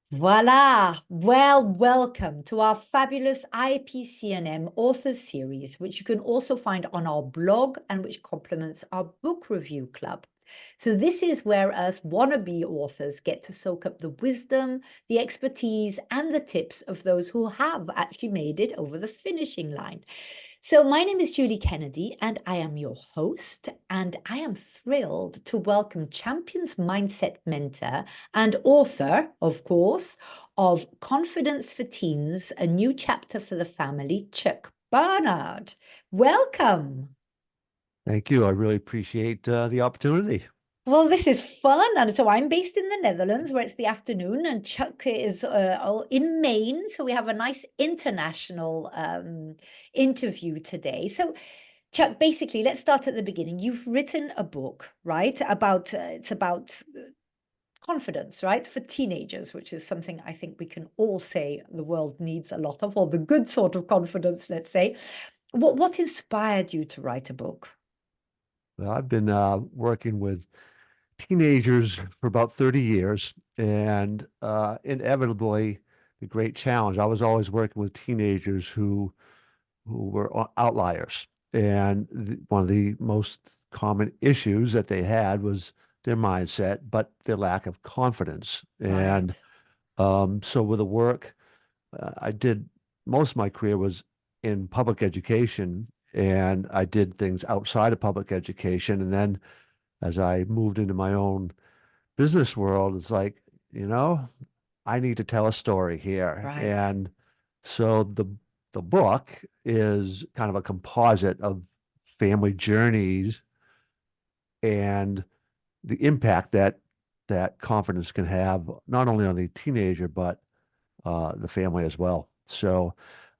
Voila! Well, welcome to our fabulous IAPC&M authors series, which you can also find on our blog and which complements our book review club. So this is where us wannabe authors get to soak up the wisdom, the expertise, and the tips of those who have actually made it over the finishing line. So my name is Julie Kennedy, and I am your host, and I am thrilled to welcome Champions Mindset mentor and author, of course, of Confidence for Teens, a new chapter for the family, Chuck Barnard. Welcome. Thank you. I really appreciate the opportunity. Well, this is fun. And so I'm based in the Netherlands where it's the afternoon, and Chuck is in Maine. So we have a nice international interview today. So, Chuck, basically, let's start at the beginning. You've written a book, right? It's about confidence, right? For teenagers, which is something I think we can all say the world needs a lot of, or the good sort of confidence, let's say. What inspired you to write a book? Well, I've been working with teenagers for about 30 years, and inevitably, the great challenge. I was always working with teenagers who were outliers, and one of the most common issues that they had was their mindset, but their lack of confidence. Right, And so, with the work I did, most of my career was in public education, and I did things outside of public education. And then as I moved into my own business world, it's like, you know, I need to tell a story here. right. And so the book is kind of a composite of family journeys and the impact that confidence can have not only on the teenager but the family as well. So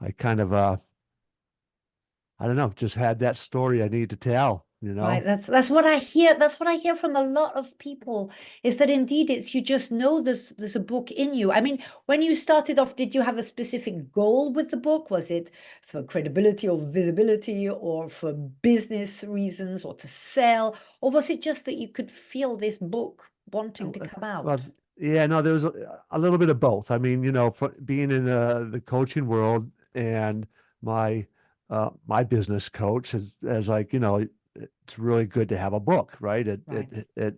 I kind of I don't know, just had that story I need to tell, you Right, know? that's what I hear. That's what I hear from a lot of people, is that indeed it's you just know there's a book in you. I mean, when you started off, did you have a specific goal with the book? Was it for credibility or visibility or for business reasons or to sell? Or was it just that you could feel this book wanting to come Well, out? yeah, no, there was a little bit of both. I mean, for being in the coaching world and my my business coach is like, it's really good to have a book, right? Right. It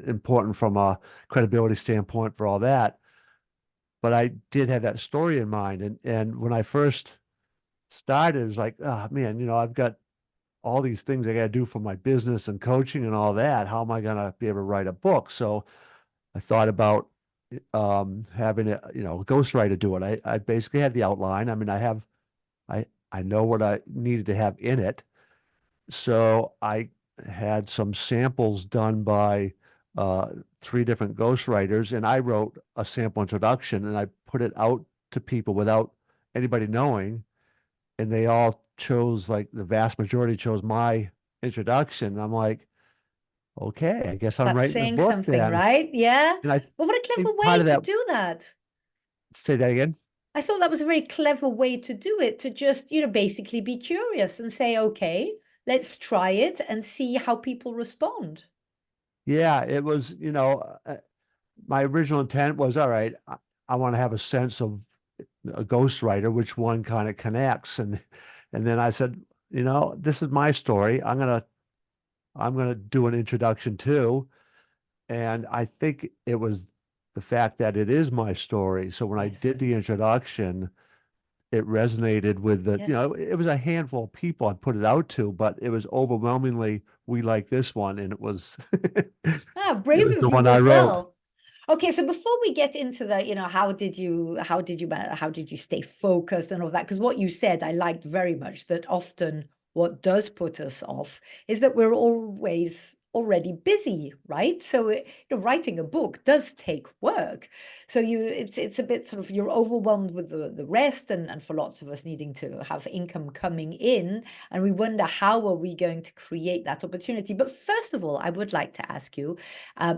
important from a credibility standpoint for all that. But I did have that story in mind. And when I first started, it was like, oh man, I've got all these things I got to do for my business and coaching and all that. How am I going to be able to write a book? So I thought about having a ghostwriter do it. I basically had the outline. I mean, I know what I needed to have in it. So I had some samples done by uh, three different ghostwriters, and I wrote a sample introduction and I put it out to people without anybody knowing, and they all chose, like the vast majority chose my introduction. I'm like, okay, I guess I'm That's writing a saying book something, then. right? Yeah. And I But what a think clever part way of to that, do that. say that again. I thought that was a very clever way to do it, to just, basically be curious and say, okay, let's try it and see how people respond. Yeah, it was, my original intent was, all right, I want to have a sense of a ghostwriter, which one kind of connects. And then I said, this is my story. I'm gonna do an introduction too. And I think it was the fact that it is my story. So when I did Yes. the introduction, it resonated with Yes. it was a handful of people I put it out to, but it was overwhelmingly, we like this one. And it was, it Ah, brave was of the one you I as wrote. well. Okay, so before we get into the, how did you stay focused and all that? Because what you said, I liked very much that often what does put us off is that we're always already busy, right? So writing a book does take work. So it's a bit sort of you're overwhelmed with the rest, and for lots of us needing to have income coming in, and we wonder how are we going to create that opportunity. But first of all, I would like to ask you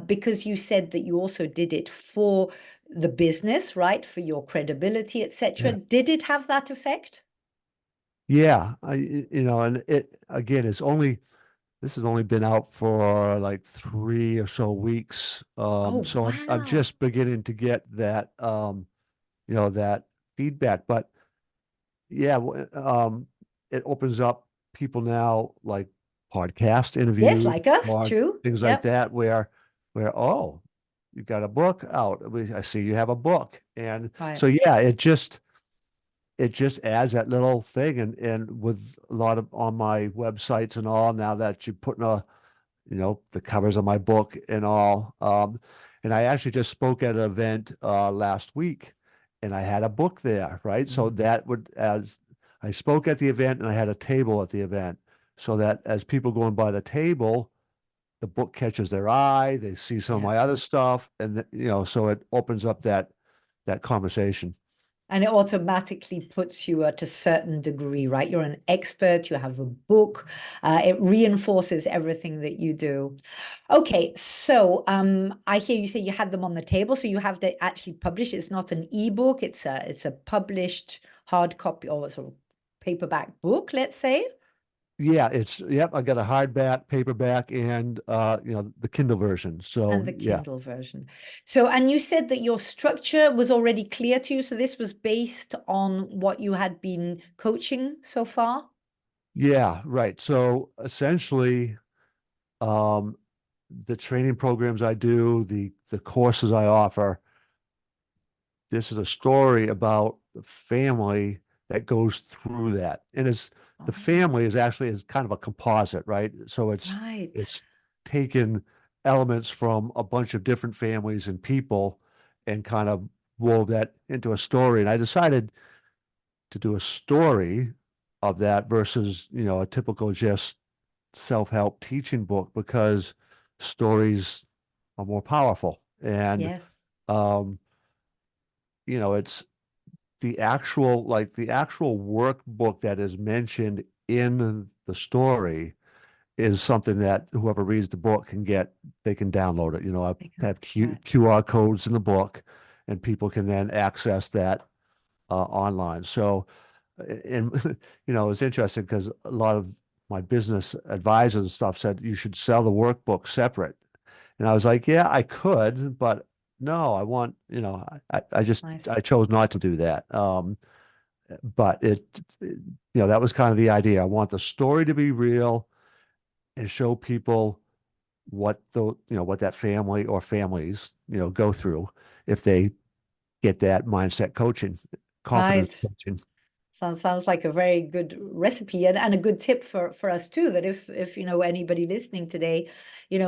because you said that you also did it for the business, right? For your credibility, etc. Yeah. Did it have that effect? Yeah. And it, again, it's only this has only been out for like 3 or so weeks. Oh, So I'm wow. just beginning to get that, that feedback. But yeah, it opens up people now like podcast Yes, interviews like us, or true. things like Yep. that where oh, you got a book out. I see you have a book. And Right. so yeah, it just adds that little thing. And with a lot of on my websites and all, now that you're putting the covers of my book and all. And I actually just spoke at an event last week, and I had a book there, right? So Mm. that would, as I spoke at the event, and I had a table at the event, so that as people going by the table, the book catches their eye, they see some of Yeah. my other stuff, and so it opens up that conversation. And it automatically puts you at a certain degree, right? You're an expert, you have a book, it reinforces everything that you do. Okay, so I hear you say you had them on the table, so you have to actually publish. It's not an ebook, it's a published hard copy or sort of paperback book, let's say, Yeah, yep, I got a hardback, paperback, and the Kindle version. and So the yeah. Kindle version. So, and you said that your structure was already clear to you, so this was based on what you had been coaching so far? Yeah, right. So essentially, um, the training programs I do, the courses I offer, this is a story about the family that goes through that. And the Oh, family is kind of a composite, right? So right. it's taken elements from a bunch of different families and people and kind of wove that into a story. And I decided to do a story of that versus, a typical just self-help teaching book because stories are more powerful. And Yes. um, it's the actual workbook that is mentioned in the story is something that whoever reads the book can get, they can download it. I have Right. QR codes in the book and people can then access that online. So, and it's interesting because a lot of my business advisors and stuff said you should sell the workbook separate. And I was like, yeah, I could, but no, I want, I Nice. chose not to do that. But that was kind of the idea. I want the story to be real and show people what that family or families, go through if they get that mindset coaching, confidence Right. coaching. Sounds like a very good recipe and a good tip for us too, that if anybody listening today,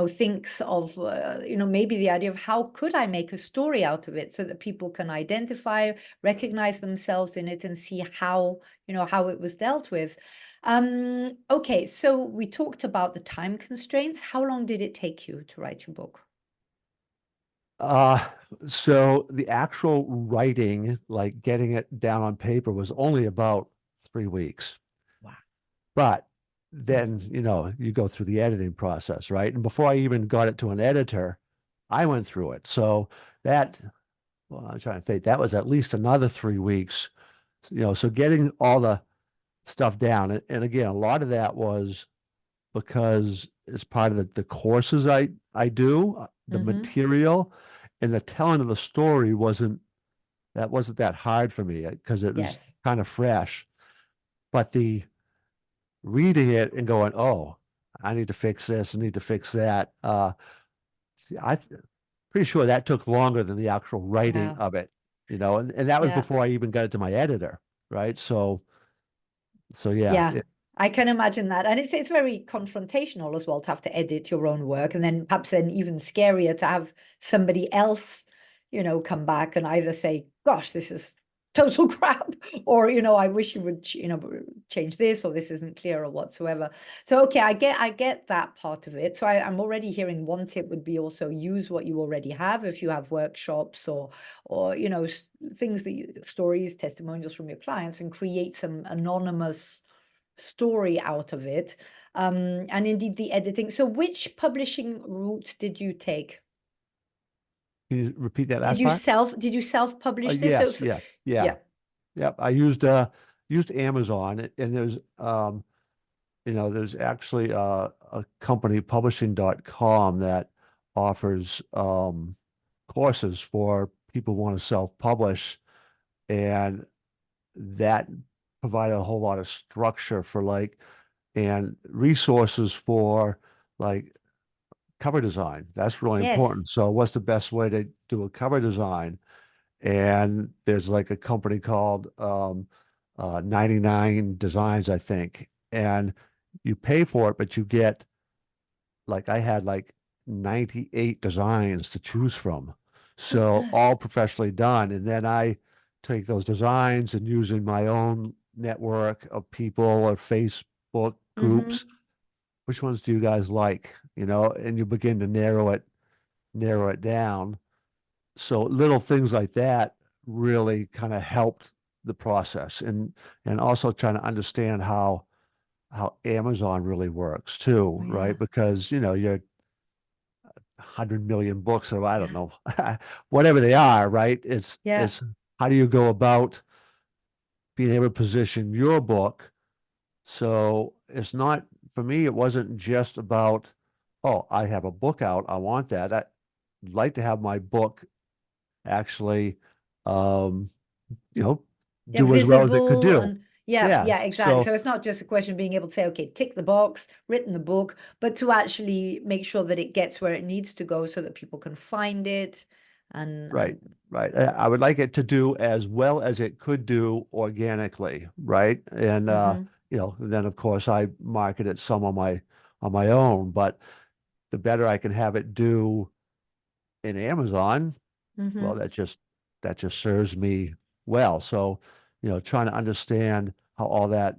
thinks of maybe the idea of how could I make a story out of it so that people can identify, recognize themselves in it and see how it was dealt with. Okay, so we talked about the time constraints. How long did it take you to write your book? Uh, so the actual writing, like getting it down on paper, was only about 3 weeks. Wow. But then, you go through the editing process, right? And before I even got it to an editor, I went through it. So that, well, I'm trying to think, that was at least another 3 weeks. So getting all the stuff down. And again, a lot of that was because as part of the courses I do, the Mm-hmm. material and the telling of the story wasn't that hard for me because it was Yes. kind of fresh. But the reading it and going, oh, I need to fix this, I need to fix that. I pretty sure that took longer than the actual writing Yeah. of it, and that was Yeah. before I even got it to my editor, right? So yeah, Yeah, I can imagine that. And it's very confrontational as well to have to edit your own work. And then perhaps then even scarier to have somebody else, come back and either say, gosh, this is total crap, or, I wish you would, change this, or this isn't clear or whatsoever. So, okay, I get that part of it. So I'm already hearing one tip would be also use what you already have if you have workshops or, things that stories, testimonials from your clients and create some anonymous story out of it. And indeed the editing. So which publishing route did you take? can you repeat that Did last you part? self did you self-publish this? So Yes, yeah, yeah, yeah. yep. I used Amazon, and there's there's actually a company, publishing.com, that offers courses for people who want to self-publish, and that provided a whole lot of structure for like and resources for like cover design. That's really Yes. important. So what's the best way to do a cover design? And there's like a company called 99 Designs, I think. And you pay for it, but you get like I had like 98 designs to choose from. So all professionally done. And then I take those designs and using my own network of people or Facebook groups, Mm-hmm. which ones do you guys like? And you begin to narrow it down. So little things like that really kind of helped the process, and also trying to understand how Amazon really works too, Oh, right? yeah. Because you're 100 million books, or I don't Yeah. know, whatever they are, right? It's Yeah. it's how do you go about being able to position your book? So it's not, for me, it wasn't just about, oh, I have a book out, I want that. I'd like to have my book actually, um, you know, Yeah, do as well as it could visible do. and yeah, Yeah. yeah, exactly. So So it's not just a question of being able to say, okay, tick the box, written the book, but to actually make sure that it gets where it needs to go so that people can find it and right, right. I would like it to do as well as it could do organically, right? And mm-hmm, then of course I market it some on my own, but the better I can have it do in Amazon, well, mm-hmm. that just serves me well. So, trying to understand how all that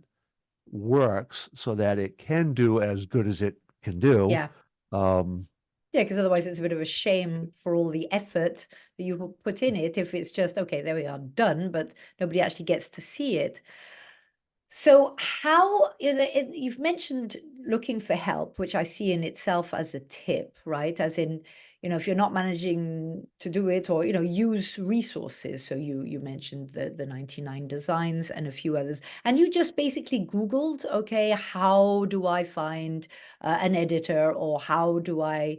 works so that it can do as good as it can do. Yeah. Um, Yeah, because otherwise it's a bit of a shame for all the effort that you've put in it if it's just, okay, there we are, done, but nobody actually gets to see it. So how, you've mentioned looking for help, which I see in itself as a tip, right? As in, if you're not managing to do it or, use resources. So you mentioned the 99 designs and a few others, and you just basically Googled, okay, how do I find an editor or how do I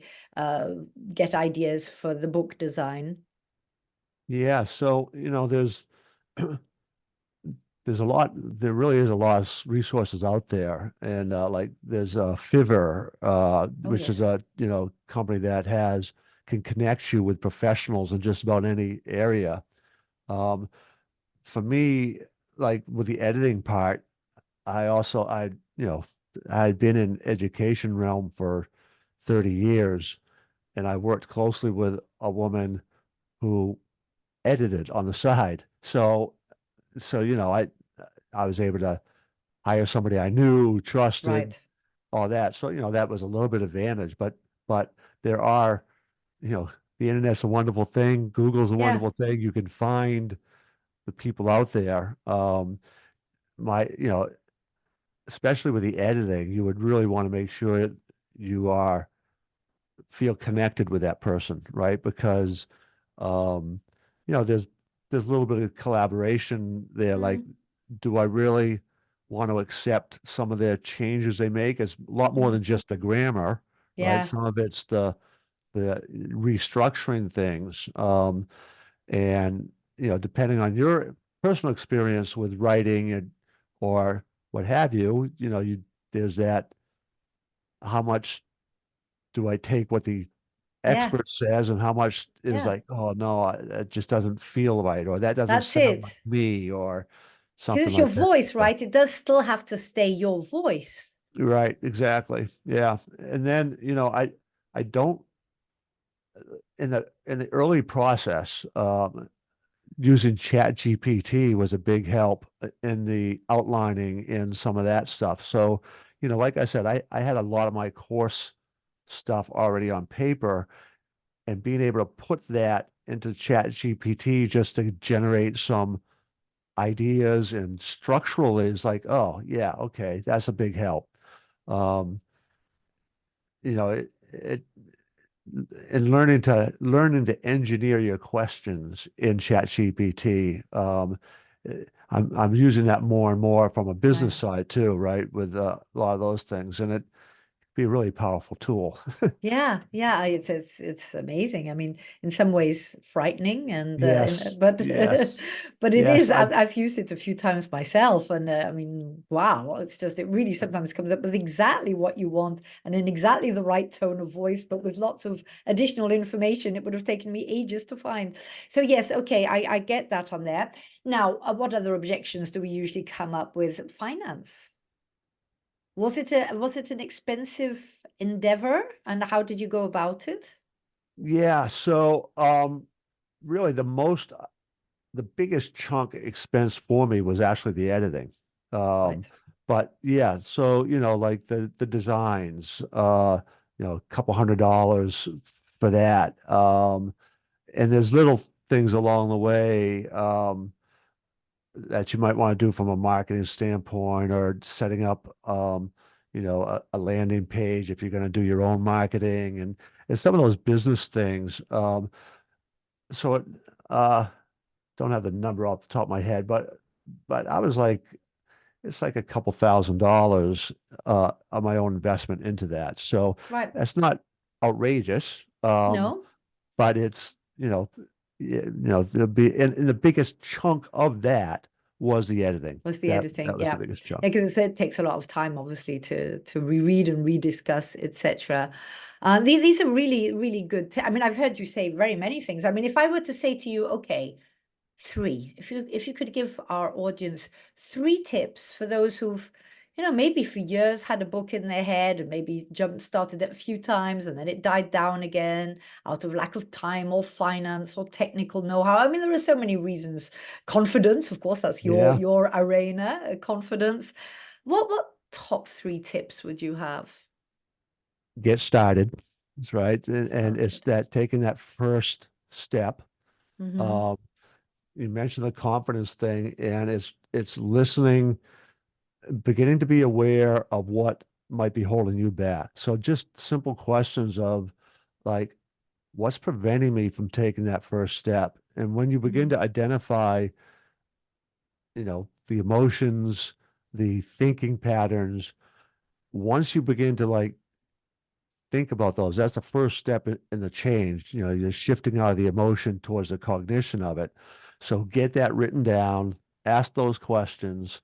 get ideas for the book design? yeah, so there really is a lot of resources out there, and like there's Fiverr, Oh, which is yes. a company that can connect you with professionals in just about any area. Um, for me, like with the editing part, I'd been in education realm for 30 years, and I worked closely with a woman who edited on the side. So I was able to hire somebody I knew, trusted, Right. all that. So, that was a little bit advantage, but there are, you know, the internet's a wonderful thing. Google's a Yeah. wonderful thing. You can find the people out there. My, especially with the editing, you would really want to make sure you feel connected with that person, right? Because, um, there's a little bit of collaboration there. Like, Mm, do I really want to accept some of their changes they make? It's a lot more mm, than just the grammar, right? yeah. Some of it's the restructuring things. And depending on your personal experience with writing or what have you, there's that, how much do I take what the Yeah. expert says and how much is Yeah. like, oh no, it just doesn't feel right, or that doesn't That's sound like it. me, or Because something it's your like that. voice, So, right? It does still have to stay your voice. right, exactly. Yeah. And then, I don't, in the early process, using Chat GPT was a big help in the outlining in some of that stuff. So, like I said, I had a lot of my course stuff already on paper, and being able to put that into Chat GPT just to generate some ideas and structural is like, oh yeah, okay, that's a big help. Um, it and learning to engineer your questions in Chat GPT. I'm using that more and more from a business Right. side too, right? With a lot of those things, and it be a really powerful tool. Yeah, yeah, it's amazing. I mean, in some ways frightening, and Yes, but yes, but it yes. is. I've used it a few times myself, and I mean, wow, it's just it really sometimes comes up with exactly what you want and in exactly the right tone of voice, but with lots of additional information it would have taken me ages to find. So yes, okay, I get that on there. Now, what other objections do we usually come up with? Finance. Was it an expensive endeavor, and how did you go about it? Yeah. So, really, the biggest chunk expense for me was actually the editing. Um, Right. but yeah, so like the designs, a couple $100 for that. And there's little things along the way. That you might want to do from a marketing standpoint or setting up a landing page if you're going to do your own marketing and some of those business things. So it don't have the number off the top of my head, but I was like it's like a couple $1,000 of my own investment into that. So Right. that's not outrageous. No, But it's and the biggest chunk of that was the editing. was the That editing. was the Yeah. biggest chunk. Yeah, because it takes a lot of time, obviously, to reread and rediscuss, etc. These are really, really good. I mean, I've heard you say very many things. I mean, if I were to say to you, okay, three, if you could give our audience three tips for those who've, maybe for years had a book in their head and maybe jump started it a few times and then it died down again out of lack of time or finance or technical know-how. I mean, there are so many reasons. Confidence, of course, that's your Yeah, your arena, confidence. What top three tips would you have? get started. That's right. And it's Started. that taking that first step. Mm-hmm. Um, you mentioned the confidence thing, and it's listening, beginning to be aware of what might be holding you back. So just simple questions of like, what's preventing me from taking that first step? And when you begin Mm-hmm. to identify the emotions, the thinking patterns, once you begin to like think about those, that's the first step in the change. You're shifting out of the emotion towards the cognition of it. So get that written down, ask those questions.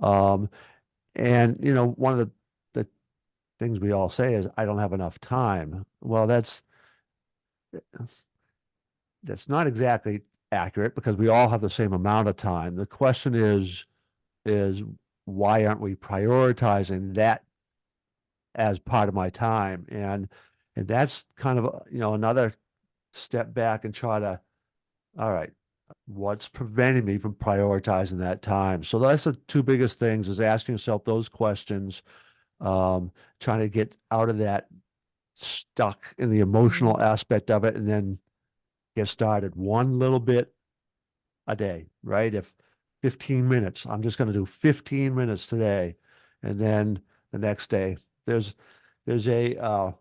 Um, and one of the things we all say is, I don't have enough time. Well, that's not exactly accurate because we all have the same amount of time. The question is why aren't we prioritizing that as part of my time? And that's kind of another step back and try to, all right, what's preventing me from prioritizing that time? So that's the two biggest things, is asking yourself those questions, trying to get out of that stuck in the Mm-hmm. emotional aspect of it, and then get started one little bit a day, right? If 15 minutes, I'm just going to do 15 minutes today. And then the next day, there's a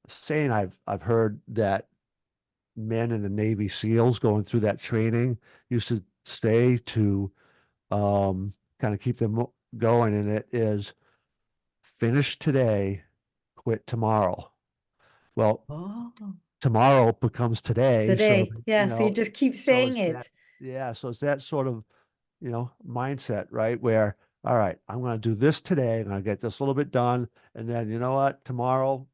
saying I've heard that men in the Navy SEALs going through that training used to say to kind of keep them going, and it is finish today, quit tomorrow. Well, Oh, tomorrow becomes today, so today. Yeah. So you just keep so saying it's that, it. yeah, so it's that sort of mindset, right? Where, all right, I'm going to do this today, and I'll get this a little bit done. And then, you know what? Tomorrow,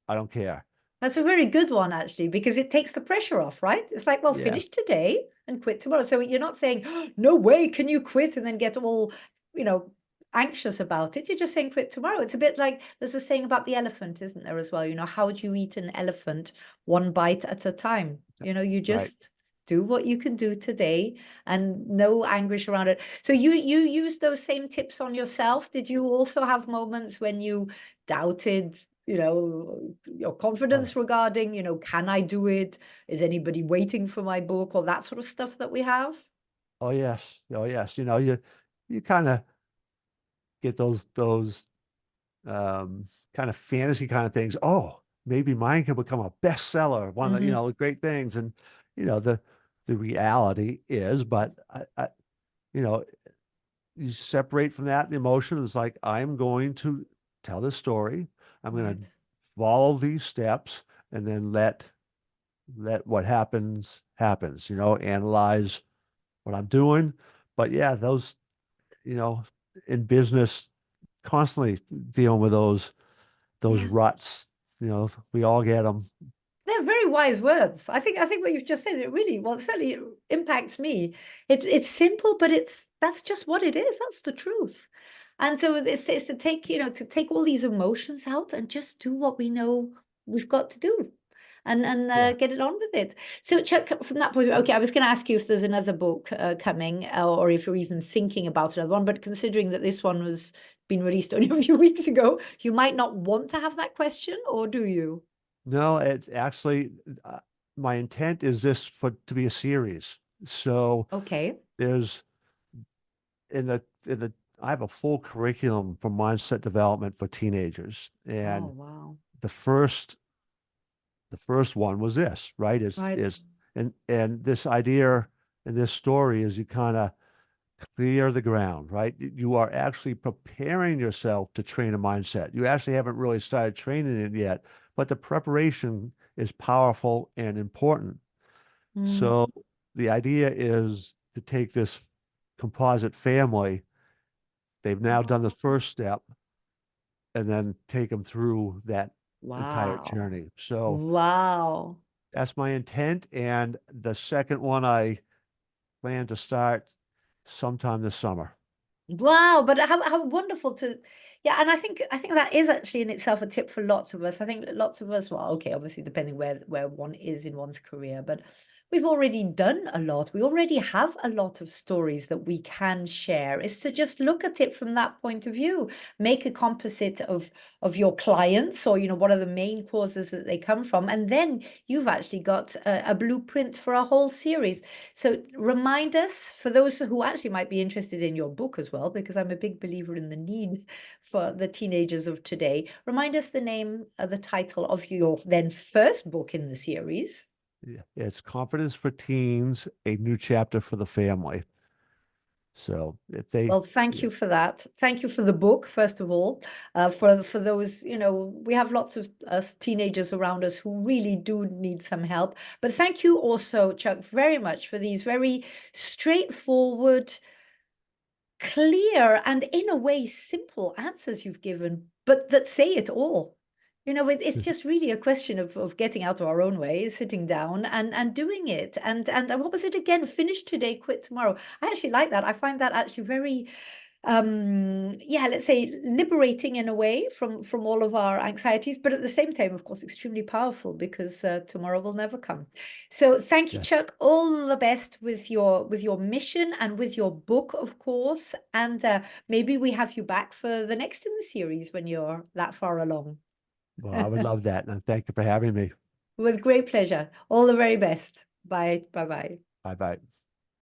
I don't care. That's a very good one, actually, because it takes the pressure off, right? It's like, well, Yeah. finish today and quit tomorrow. So you're not saying, "Oh, no way, can you quit?" and then get all, you know, anxious about it. You're just saying quit tomorrow. It's a bit like there's a saying about the elephant, isn't there, as well? How do you eat an elephant one bite at a time? You Right. just do what you can do today and no anguish around it. So you use those same tips on yourself. Did you also have moments when you doubted, your Oh, confidence regarding, can I do it? Is anybody waiting for my book? Or that sort of stuff that we have? oh yes. Oh yes. You kind of get those kind of fantasy kind of things. Oh, maybe mine can become a bestseller, one of the, Hmm. great things. And the reality is, but you know, you separate from that the emotion. It's like, I'm going to tell this story. I'm going to Right. follow these steps and then let what happens happens, analyze what I'm doing. But yeah, those, you know, in business, constantly dealing with those Yeah. ruts, we all get them. They're very wise words. I think what you've just said, it really, well, it certainly impacts me. It's simple, but that's just what it is. That's the truth. And so it's to take, to take all these emotions out and just do what we know we've got to do and Yeah. get it on with it. So Chuck, from that point, okay, I was going to ask you if there's another book coming or if you're even thinking about another one, but considering that this one was been released only a few weeks ago, you might not want to have that question, or do you? No, it's actually, my intent is this to be a series. So Okay. there's I have a full curriculum for mindset development for teenagers. Oh, And wow. the first the first one was this, right? Right. And this idea and this story is you kind of clear the ground, right? You are actually preparing yourself to train a mindset. You actually haven't really started training it yet, but the preparation is powerful and important. Mm. So the idea is to take this composite family. They've now done the first step and then take them through that entire Wow. journey. So Wow. that's my intent. And the second one I plan to start sometime this summer. Wow, but how wonderful to, yeah, and I think that is actually in itself a tip for lots of us. I think that lots of us, well, okay, obviously depending where one is in one's career, but we've already done a lot. We already have a lot of stories that we can share. It's to just look at it from that point of view, make a composite of your clients, or what are the main causes that they come from, and then you've actually got a blueprint for a whole series. So remind us, for those who actually might be interested in your book as well, because I'm a big believer in the need for the teenagers of today. Remind us the name, the title of your then first book in the series. Yeah, it's Confidence for Teens, a new chapter for the family. So if they, Well, thank you for that. Thank you for the book, first of all. For those, we have lots of us teenagers around us who really do need some help. But thank you also, Chuck, very much for these very straightforward, clear, and in a way simple answers you've given, but that say it all. It's just really a question of getting out of our own way, sitting down and doing it. And what was it again? Finish today, quit tomorrow. I actually like that. I find that actually very yeah, let's say liberating in a way from all of our anxieties, but at the same time, of course, extremely powerful because tomorrow will never come. So thank you, yes, Chuck. All the best with your mission and with your book, of course. And maybe we have you back for the next in the series when you're that far along. well, I would love that. And thank you for having me. With great pleasure. All the very best. Bye. Bye-bye. Bye bye.